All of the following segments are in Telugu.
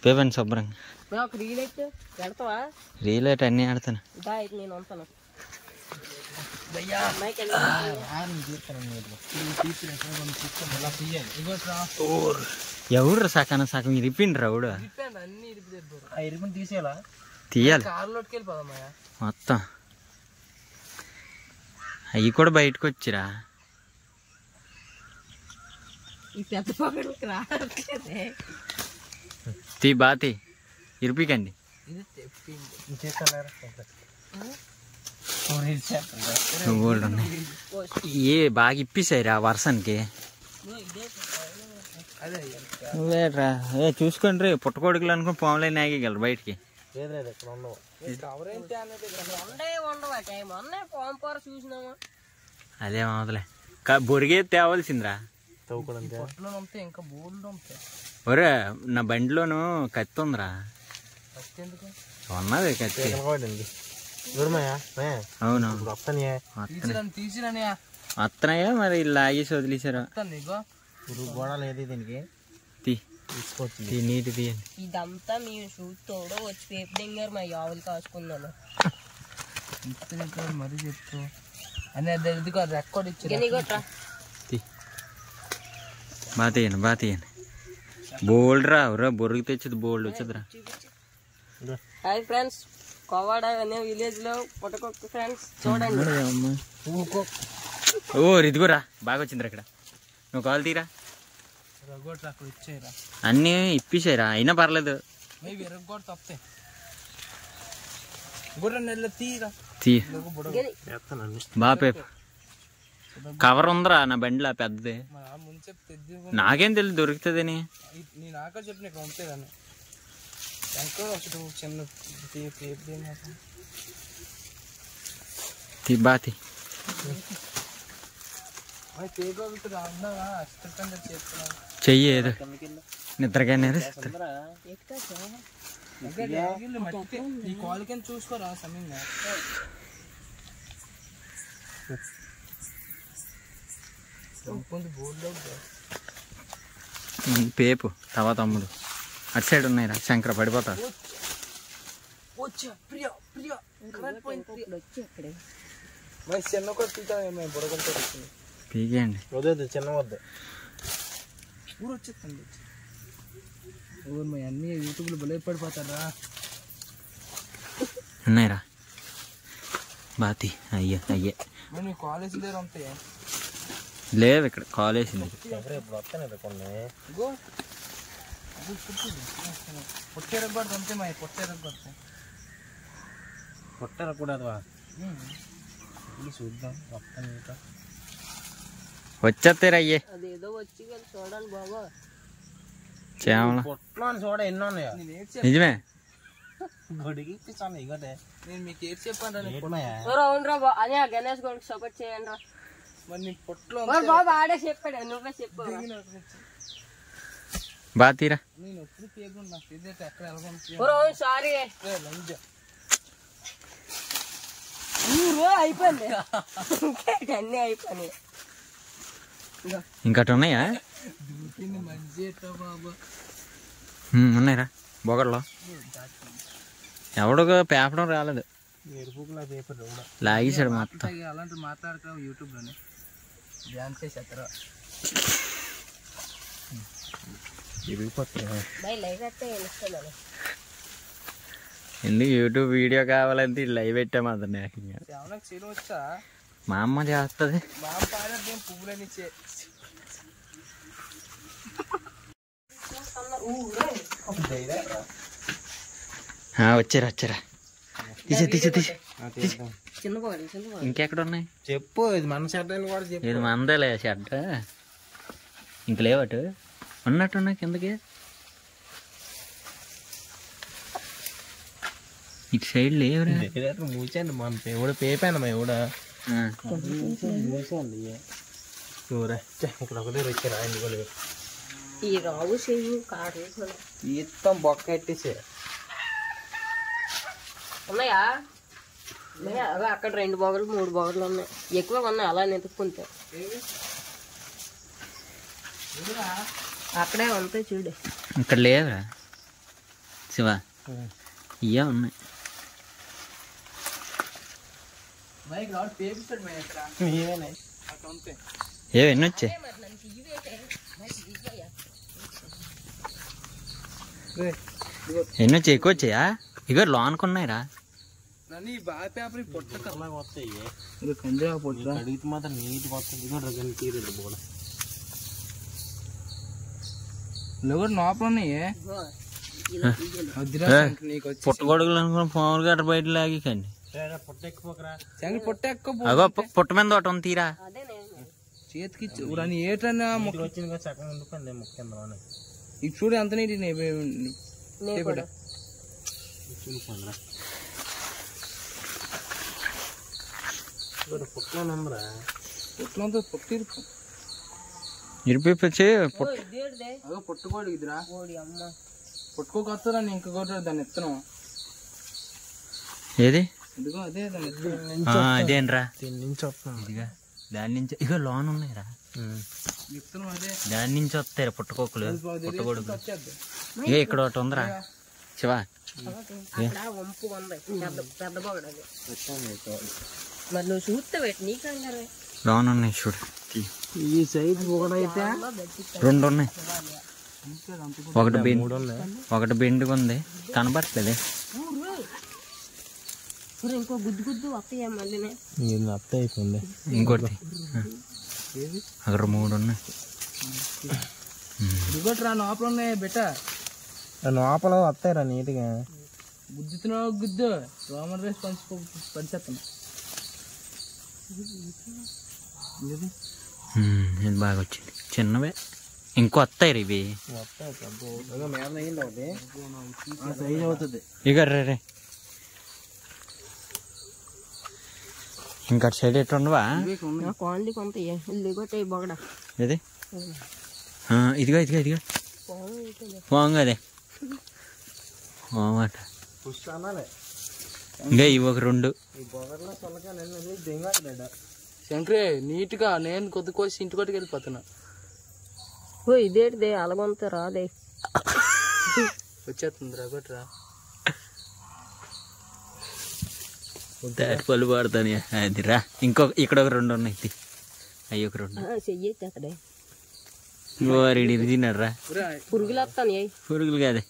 పేపండి శుభ్రంగా రీలైట్ అన్నీ ఆడతాను. ఎవరు సగం సగం ఇరిపిండి రావుడు తీయాలి మొత్తం. అవి కూడా బయటకు వచ్చిరా. తీ బాతి ఇరిపికండి. ఏ బాగా ఇప్పిసాయిరా వర్షానికి. లేట్రా చూసుకోండి రే, పుట్టకొడుకులు అనుకుని పాములే నాగేయగలరు బయటికి. అదే మొదలే బొరిగే తేవాల్సిందిరా. ఒరే నా బండిలోను కత్తి ఉందిరా. ఉన్నది కత్తి. అవును వస్తున్నాయా మరి లాగేసి వదిలేసారు. నీటి తీయండి. ఇదంతా మీరు చూస్తోడో వచ్చి పేపర్ మా యావులు కాసుకున్నాను. మరి చెప్తూ రెక్కడి బాగా తీయండి బాగా తీయండి. బోల్డ్ రా బొరుగు తెచ్చేది బోల్డ్ వచ్చేదిరా. హాయ్ ఫ్రెండ్స్, కోవాడ అనే విలేజ్ లో పుట్టకొక్క ఫ్రెండ్స్ చూడండి. ఓ ఇదిగోరా బాగా వచ్చిందిరా. ఇక్కడ నువ్వు కాల్ తీరా. అన్నీ ఇప్పిసాయిరా అయినా పర్లేదు. బాపే కవర్ ఉందిరా నా బండిలో పెద్దది. నాకేం తెలియదు దొరుకుతుందని. బాతి చెయ్యి ఏదో నిద్రగానే చూసుకోరా సమయంగా. పేపు తవా తమ్ముడు అటు సైడ్ ఉన్నాయిరా. శంకర పడిపోతా. పీకేయండి చిన్న వద్ద ఊరు వచ్చేస్తుంది. అన్ని యూట్యూబ్ లో బలపడిపోతారా. ఉన్నాయిరా బాతి. అయ్యే అయ్యే కాలేజ్ దగ్గర ఉంటాయి. లేవు ఇక్కడ కాలేజ్. పొట్టర కూడా చూద్దాం. వచ్చేస్తారా అయ్యే అదేదో వచ్చి చూడండి బాబా. పొట్లో చూడ ఎన్నో ఉన్నాయా. నిజమే. నేను మీకు ఏది చెప్పాను అదే గణేష్ గౌడ్కి సపోర్ట్ చేయండి రా. పొట్లో బాబు ఆడే చెప్పాడు, నువ్వే చెప్పు. బాగా తీరా. సారీ అయిపోయింది. అన్నీ అయిపోయినాయి. ఇంకటి ఉన్నాయా? ఉన్నాయిరా బొగడలో. ఎవడో పేపడం రాలేదు, లాగేశాడు మొత్తం. అలాంటి మాట్లాడతాం యూట్యూబ్ లోనే డాన్స్ చేసేస్తారా. ఎందుకు యూట్యూబ్ వీడియో కావాలంటే లైవ్ పెట్టాము అతను. మా అమ్మ చేస్తుంది. వచ్చారా వచ్చారా. తీసే తీసే తీసే. ఇంకెక్కడ ఉన్నాయి చెప్పు. ఇది మన షర్ట్ అని కూడా చెప్పు. ఇది మందేలే షర్ట్. ఇంక లేవటు ఉన్నట్టున్నా కిందకి. ఇటు సైడ్ లేవురా. మూసండి మన ఎవడ పేపాను మా ఎవడ మూసండి చూరా ఇక్కడ ఒకటే వచ్చారా ఎందుకు ఈ రావు చెయ్యి కాదు మొత్తం బొక్క ఎట్టేసే ఉన్నాయా? అక్కడ 2 బొగలు 3 బొగలు ఉన్నాయి, ఎక్కువ ఉన్నాయి. అలా నెతుక్కుంటే అక్కడే ఉంటాయి చూడు. ఇక్కడ లేవురా శివ, ఇయ్యా ఉన్నాయి. ఎన్ని వచ్చాయి? ఎన్ని వచ్చాయి? ఎక్కువ వచ్చాయా? ఇగో లోనికి ఉన్నాయిరా. అడిగితే మాత్రం నీట్గా వస్తుంది. తీరదు కూడా పుట్టగొడుగులు అనుకున్న పాములు గట్ట బయట లాగి కండి. అగో పుట్ట మీద ఒకటి ఉంది తీరా. చేతికి ఏటన్నా వచ్చింది సగం ఉండిపోయింది ముఖ్యంగా ఇది చూడు అంత నీటి పుట్టినంరా పుట్టినంత పుట్టి ఇరిపిచ్చి అదో పుట్టుకోడు ఇదిరా పుట్టుకోకొస్తారా ఇంక కొట్టాడు దాన్ని ఎత్తనం. ఏది? ఇదిగో అదే దాన్ని అదేనరా నుంచి వస్తుంది. ఇదిగా దాని నుంచి ఇగో లోన్ ఉన్నాయిరా. విత్తనం అదే దాని నుంచి వస్తాయి పుట్టకోకులు పుట్టగొడుగులు. ఇక ఇక్కడ ఒకటి ఉందిరా శివ. వంపు ఉంది పెద్ద బొగడు అది. మరి నువ్వు చూస్తే పెట్టి నీకంటారు లోన్ ఉన్నాయి చూడు. ఈ సైజ్ ఒకటైతే 2 ఉన్నాయి. ఒకటి బెండుగా ఉంది కనబడట్లేదే. ఇంకో గుద్దు గుద్దు వస్తాయా మళ్ళీ? అత్త అయిపోయింది. ఇంకోటి అక్కడ 3 ఉన్నాయి. దిగొట్రా లోపల ఉన్నాయి బెట్ట లోపల వస్తాయిరా నీట్గా. గుద్దుతున్నావు గుద్దు రోమన్ రేస్ పంచేస్తాను. ఇది బాగా వచ్చింది. చిన్నవే ఇంకో వస్తాయి ఇవి. సైజ్ అవుతుంది. ఇక రే ఇంకా సైడ్ ఎట్లా ఉండవా? కోండి కొంత ఇదిగొట్టే బొగడ. ఏది? ఇదిగో ఇదిగో ఇదిగో పోంగా అదే మాట. ఇంకా ఇవి ఒక 2. శంకరే నీట్గా నేను కొద్ది కోసి ఇంటికొట్టుకు వెళ్ళిపోతున్నా. ఓ ఇదేటిదే అలాగొంత రాదే వచ్చేస్తుంది రా కొట్టరా. పళ్ళు పడతాను అదిరా. ఇక్కడ ఒక 2 ఉన్నాయి. అవి ఒక 2 చెయ్యి అక్కడే తిన్నారా. పురుగులు వస్తాను. పురుగులు కాదే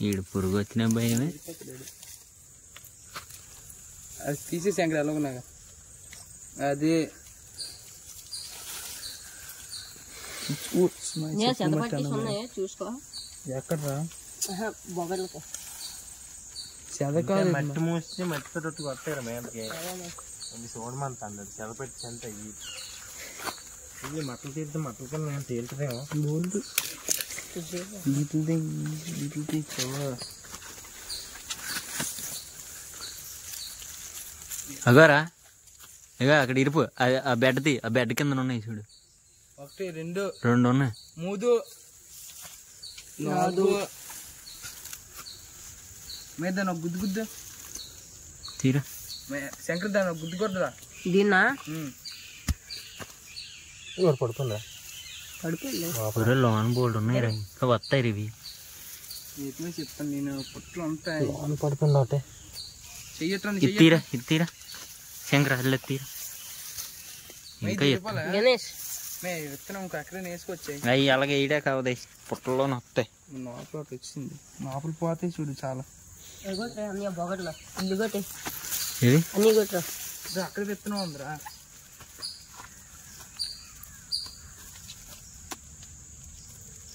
ఈడు పురుగు వచ్చిన భయమే. అది తీసే శంకర్ అలాగున్నాగా అది చూసుకో. ఎక్కడరా బొగళ్ళకి చెదకాదు మట్టి మూసి మట్టితో రొట్టు కొట్టారు మేడకి. చూడమంత అన్నాడు చెదపెట్టి చెంత ఇది మట్టలు తీరితే మట్టల కన్నా నేను తేలుతుందేమో. అగోరా ఇక అక్కడ ఇరుపు ఆ బెడ్ది. ఆ బెడ్ కింద ఉన్నాయి చూడు. 1 2 2 ఉన్నాయి. 3 4 మీద నాకు గుద్దు గుద్దు తీరా. శంకర్ దాన్ని గుద్దు కొట్టరా. దీన్నా పడుతుందా? పడుతుంది. లోన్ బోల్డ్ ఉన్నాయి రా. ఇంకా వస్తాయి ఇవి. ఎట్లా చెప్తాను నేను పొట్లు ఉంటాయి. పడుతుందా? అంటే చెయ్యట్రా ఇది తీరా. ఇది తీరా శంకర్ అల్ల తీరా. ఇంకా గణేష్ విత్తనం అక్కడే వేసుకొచ్చాయి. అవి అలాగే వేయడా కావదాయి పుట్టల్లోనే వస్తాయి. లోపల వచ్చింది లోపల పోతాయి చూడు చాలా. అన్నీ బొగట్లో ఇల్లు కొట్టే ఇది అన్నీ కొట్టరా. అక్కడ విత్తనం ఉందిరా.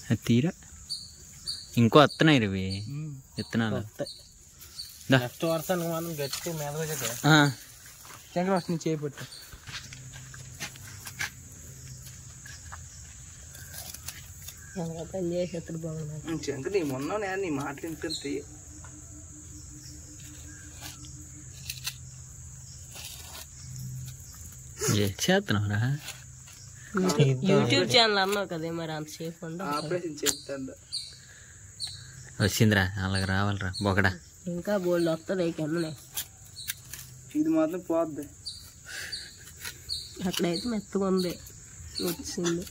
అది తీరా. ఇంకో వస్తున్నాయి ఇవి విత్తనాలు. నెక్స్ట్ వర్షానికి మనం గట్టి మీద శంకర్ వస్తుంది చేపట్టు. పని చేసేప్పుడు బాగున్నాను. శంకర్ నీ మొన్న నీ మాటలు ఇంత చేస్తున్నావురా యూట్యూబ్ ఛానల్ అన్నావు కదా మరి అంతసేపు ఆపరేషన్ చేస్తాను. వచ్చిందిరా అలాగ రావాలిరా బొకడా. ఇంకా బోల్డ్ వస్తుంది కిందనే. ఇది మాత్రం పోద్ది. అక్కడైతే మెత్తగా ఉంది వచ్చింది.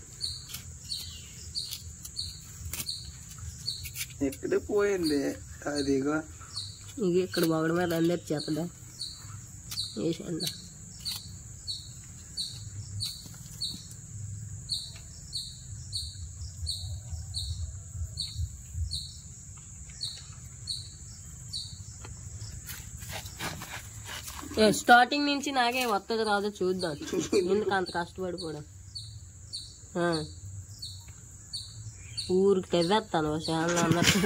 ఎక్కడే పోయింది అదిగో. ఇక ఇక్కడ బొగడ మీద అందరు చేతదా వేసేయండి. స్టార్టింగ్ నుంచి నాకే వస్తుంది రాదో చూద్దాం. ఎందుకు అంత కష్టపడిపోవడం. ఊరికి తెవేస్తాను ఛానల్ అన్నట్టు.